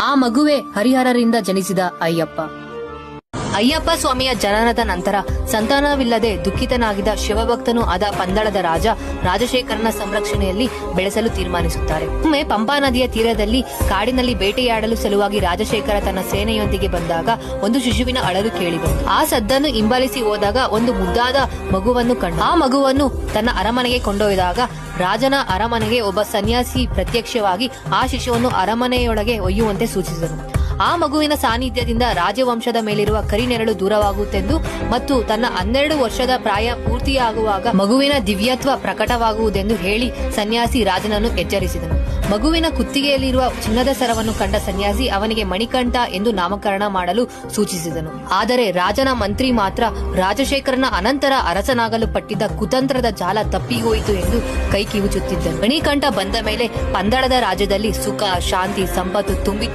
ಆ ಮಗುವೆ ಹರಿಹರರಿಂದ ಜನಿಸಿದ ಅಯ್ಯಪ್ಪ. ಅಯ್ಯಪ್ಪ ಸ್ವಾಮಿಯ ಜನನದ ನಂತರ ಸಂತಾನವಿಲ್ಲದೆ ದುಃಖಿತನಾಗಿದ್ದ ಶಿವಭಕ್ತನೂ ಆದ ಪಂದಳದ ರಾಜ ರಾಜಶೇಖರನ ಸಂರಕ್ಷಣೆಯಲ್ಲಿ ಬೆಳೆಸಲು ತೀರ್ಮಾನಿಸುತ್ತಾರೆ. ಒಮ್ಮೆ ಪಂಪಾ ನದಿಯ ತೀರದಲ್ಲಿ ಕಾಡಿನಲ್ಲಿ ಬೇಟೆಯಾಡಲು ಸಲುವಾಗಿ ರಾಜಶೇಖರ ತನ್ನ ಸೇನೆಯೊಂದಿಗೆ ಬಂದಾಗ ಒಂದು ಶಿಶುವಿನ ಅಳಲು ಕೇಳಿಬಂತು. ಆ ಸದ್ದನ್ನು ಹಿಂಬಾಲಿಸಿ ಹೋದಾಗ ಒಂದು ಮುದ್ದಾದ ಮಗುವನ್ನು ಕಂಡು ಆ ಮಗುವನ್ನು ತನ್ನ ಅರಮನೆಗೆ ಕೊಂಡೊಯ್ದಾಗ ರಾಜನ ಅರಮನೆಗೆ ಒಬ್ಬ ಸನ್ಯಾಸಿ ಪ್ರತ್ಯಕ್ಷವಾಗಿ ಆ ಶಿಶುವನ್ನು ಅರಮನೆಯೊಳಗೆ ಒಯ್ಯುವಂತೆ ಸೂಚಿಸಿದನು. ಆ ಮಗುವಿನ ಸಾನ್ನಿಧ್ಯದಿಂದ ರಾಜವಂಶದ ಮೇಲಿರುವ ಕರಿನೆರಳು ದೂರವಾಗುತ್ತೆಂದು ಮತ್ತು ತನ್ನ 12 ವರ್ಷದ ಪ್ರಾಯ ಪೂರ್ತಿಯಾಗುವಾಗ ಮಗುವಿನ ದಿವ್ಯತ್ವ ಪ್ರಕಟವಾಗುವುದೆಂದು ಹೇಳಿ ಸನ್ಯಾಸಿ ರಾಜನನ್ನು ಎಚ್ಚರಿಸಿದನು. ಮಗುವಿನ ಕುತ್ತಿಗೆಯಲ್ಲಿರುವ ಚಿನ್ನದ ಸರವನ್ನು ಕಂಡ ಸನ್ಯಾಸಿ ಅವನಿಗೆ ಮಣಿಕಂಠ ಎಂದು ನಾಮಕರಣ ಮಾಡಲು ಸೂಚಿಸಿದನು. ಆದರೆ ರಾಜನ ಮಂತ್ರಿ ಮಾತ್ರ ರಾಜಶೇಖರನ ಅನಂತರ ಅರಸನಾಗಲು ಪಟ್ಟಿದ್ದ ಕುತಂತ್ರದ ಜಾಲ ತಪ್ಪಿಹೋಯಿತು ಎಂದು ಕೈ ಕಿವುಚುತ್ತಿದ್ದನು. ಮಣಿಕಂಠ ಬಂದ ಮೇಲೆ ಪಂದಳದ ರಾಜ್ಯದಲ್ಲಿ ಸುಖ, ಶಾಂತಿ, ಸಂಪತ್ತು ತುಂಬಿ